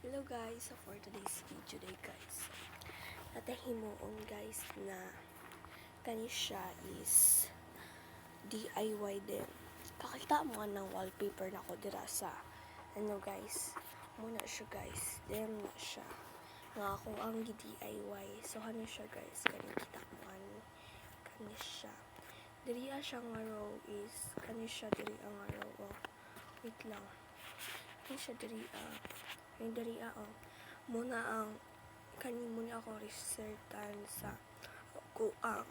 Hello guys, so for today's video day guys, natahimuon guys na kani siya is DIY din. Kakita mo ng wallpaper na ko dira sa guys, muna siya guys, dem na siya nga ako ang DIY. So ano siya guys, kani kita mo kani siya diri siya nga row is kani siya diri ang row. Wait lang, kani siya diri muna ang kani muna ako researchan sa ko ang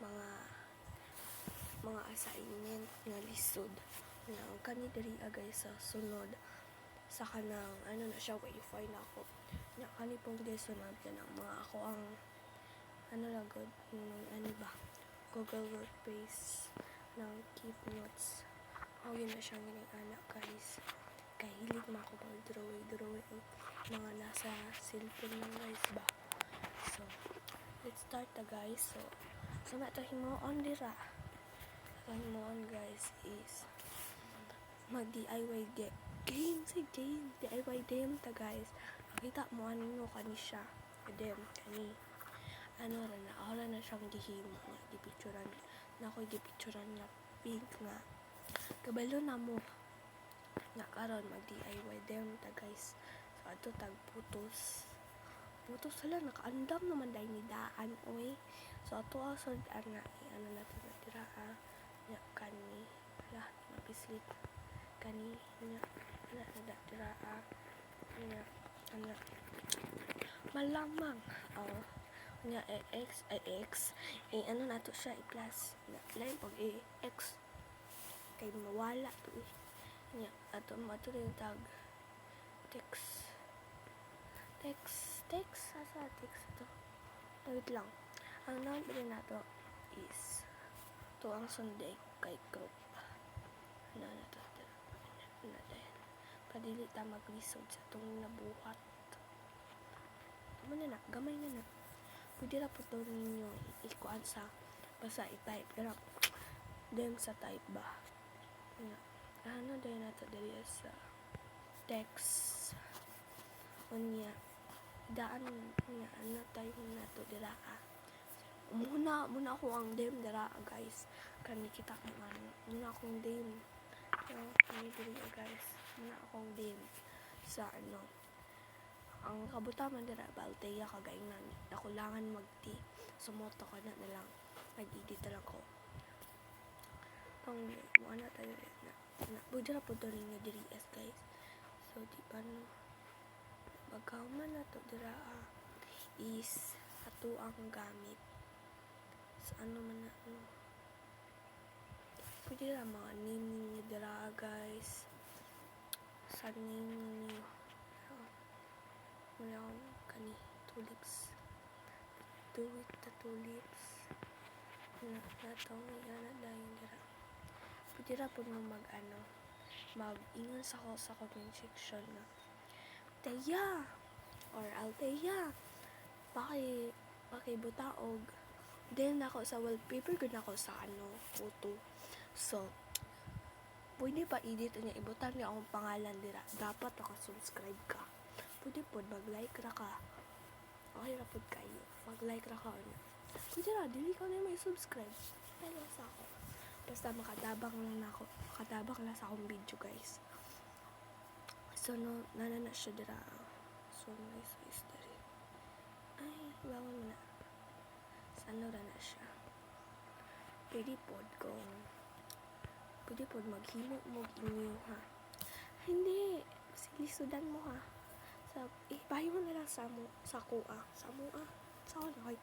mga assignment nga lisod na kani diri guys sa sunod sa kanang na siya wifi na ako na kani pong sunod na mga ako ang lagod ba Google Workspace ng keep notes. Yun na siyang anak guys, kay hilig mo ako mag-drawing mga nasa cellphone lang guys ba. So let's start guys. So matahimuon dira himuon guys is mag DIY game DIY game ta guys. Makita mo kani siya dem kani ra na siyang gihimo nga gipicturan na ako gipicturan nga pink nga kabalo na mo nga karon mag DIY dem ta guys. So ato tag putos sala nakaandam naman dahil ni daan oy. So ato asod na natin na dira nya kani la napislit kani nya na dira nya malamang nya x nato siya i-plus na lain pag x kay mawala to nya ato rin tag text asa text to. Wait lang, ang naman rin nato is to ang sunday kay group na nato na dahil padili ta maglisod sa itong nabuhat na gamay na pwede na po ito ninyo ikuan sa basta i-type na dem sa type ba dahil nato dali sa text unya daan niya type nato dira muna ako ang dem dira guys, kani kita muna akong dem kani diri guys, muna akong dem sa ang kabutaman dira Balteya kagaingnan nakulangan magti sumoto ka na lang nag-edit lang ko ang ano tayo na pwede na po doon nga diri guys. So di ba magkauman na to dira is ato ang gamit sa man na pwede na mga name ninyo dira guys, sa name ninyo muna akong kani tulips do with the tulips natong dahil dira pwede na po mag mag-ingon sa comment section na Teya or Alteya pakibutaog then ako sa wallpaper gud ako sa photo. So pwede pa edit niya ibutan niya akong pangalan dira, dapat naka-subscribe ka, pwede po mag-like ra ka, okay ra po kayo mag-like ra ka pwede ra dili ka na may subscribe pero sa ako basta makatabang lang sa akong video guys. So nana siya dira so nice diri ay bawal na sa ra na siya pwede pod maghimo mo inyo ha, hindi silisudan mo ha sa ipayo mo na lang sa kuha sa kay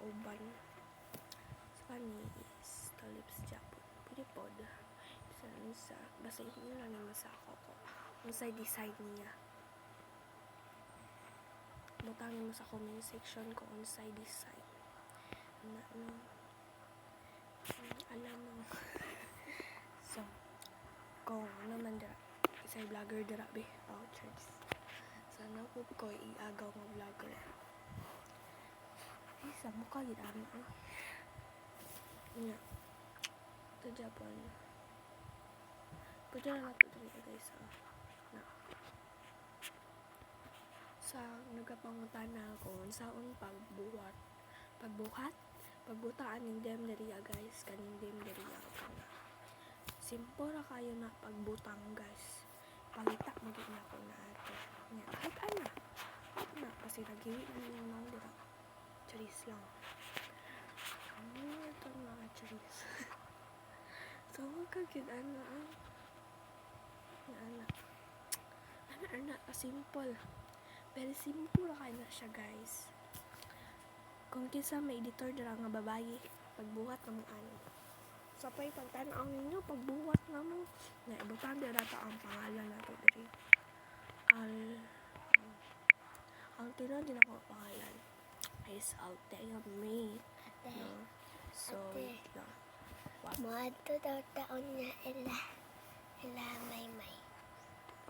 uban sa ni is tulips japon pwede pod sa basta yun lang naman sa ako kung sa design niya butangin mo sa comment section kung unsay design alam mo so kung naman dira isay vlogger dira be charts sana po ko iagaw ng vlogger sa mukha gid ami nya to Japan pwede na nato diri guys na sa nagapangutana ako unsaon pagbutaan ng dem diriya guys, kaning dem diriya kana simple ra kayo na pagbutang guys, pangita mo gid na ko na ato nya kahit ana kasi nagiwi na niya mga dira charis lang ito mga charis so wag ka gid ana simple. Very simple ra kay na siya guys. Kung kinsa may editor dira nga babayi, pagbuhat na mo ano. Sa pay pagtan-aw ninyo, pagbuhat na mo. Na ibutang dira ta ang pangalan nato diri. Ang tinod din ako pangalan is Althea May. Ate. No? So, Ate. wait lang. Moadto daw taon niya ila may.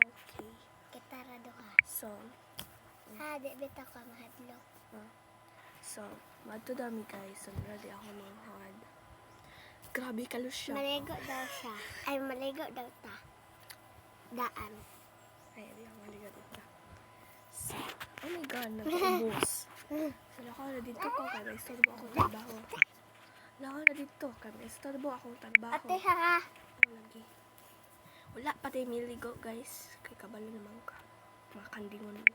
Okay. Kitara do ka. So, Di bitaw ka mahadlok. So, madto dami guys. So, ready ako manghad. Grabe kalos siya. Maligo daw siya. Ay, maligo daw ta. Daan. Ay, hindi ako maligat ito. So, oh my god, nag-ubos. So, laka na dito ko kaya may istorbo akong trabaho. Laka na dito kaya may istorbo akong trabaho. Ate ha. Lagi. Wala pati miligo guys. Kay kabalo naman ka. Mga kandingon mo.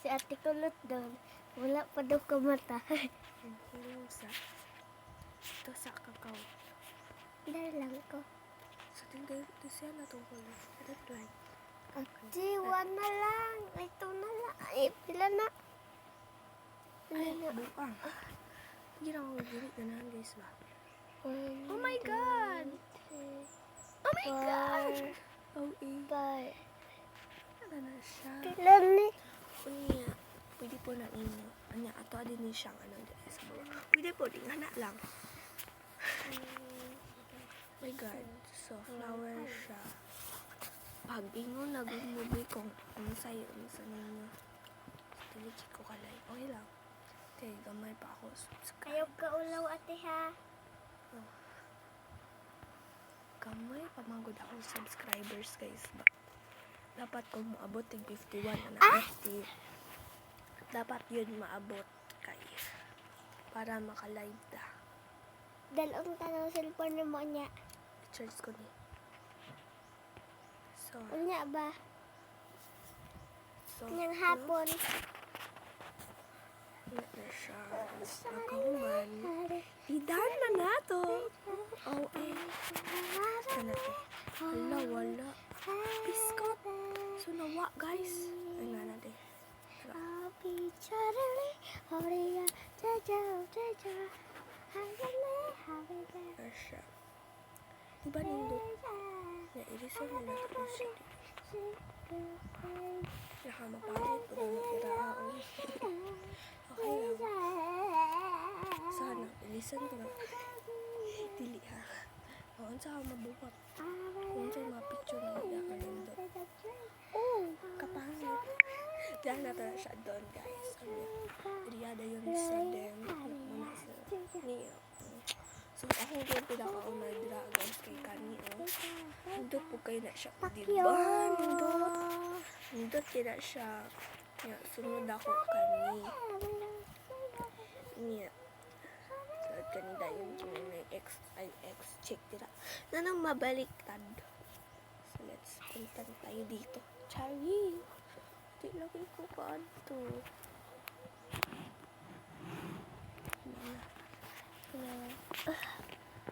Si ate kulot doon. Wala pa daw ka mata. And hilang sa ito sa kakao. Dahil lang ko. So, tinggal ito siya na itong kulo. Red light. Ate, na lang. Ito na lang. Ay, pila na. Ay, buang. Hindi na ako magilit na nahan guys ba? Oh my God! Oh my God! Oh, Bye. ano na siya? Pila ni. Unya, pwede po na inyo. Anya, ato din ni siyang anong dito sa baba. Pwede po, di nga na lang. Oh my God. So, flower siya. Pag ingon na gumubi kung ano sa'yo, ano sa ninyo. Diligit ko kalay. Okay lang. Okay, gamay pa ako. Subscribe. Ayaw ka ulaw ate ha. Gamay pa manggod ako subscribers guys ba. Dapat kung maabot tig 51 na 50. Dapat yun maabot kay para maka-live ta. Dalawang tanong cellphone mo niya. I-charge ko ni. So, Unya ba? Nang no? hapon. Wala na siya. Nakahuman. Idan na nato. Oh, Kana eh. Wala. Biskot. So, nawa guys. Ay nga natin. I'll be Charlie. Horia. Jaja. Na siya. Diba nindot? Na irisal na nato na siya. Nakamapangit po na magkiraon. Okay lang. Sana, ilisan ko na. Dili ha. Kung saan mabuhat. Kung saan mga picture na nagkakalindot. Oh, kapangit. Diyan na na siya doon guys. Riyada yun sa dem. Muna sa niya. So, ako din pinakauna dira guys kay Kani. Nindot po kayo na siya. Diba? Nindot kayo na siya. Nga, sunod ako Kani. Nga. So, kanida yun may ex chick dira. Na nang mabaliktad. So, let's puntan tayo dito. Chari! Di lagi ko kaadto.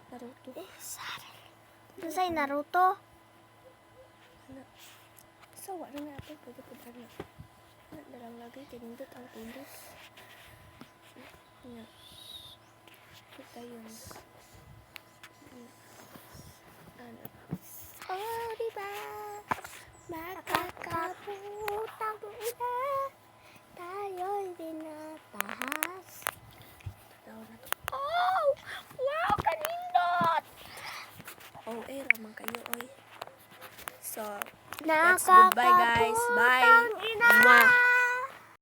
Naruto. Ito sa'y Naruto. Sawa na nga ito. Pwede po na. Nalang lagi. Kinindot ang tulos. Nga. Kita yun. Ano. Oh, diba? Makakabutang ina. Tayo'y dinatahas. Tatawa na to. Oh! Wow! Kanindot! Oh, ramang kayo, oy. So, that's goodbye guys. Bye! Nakakabutang ina. Mwah!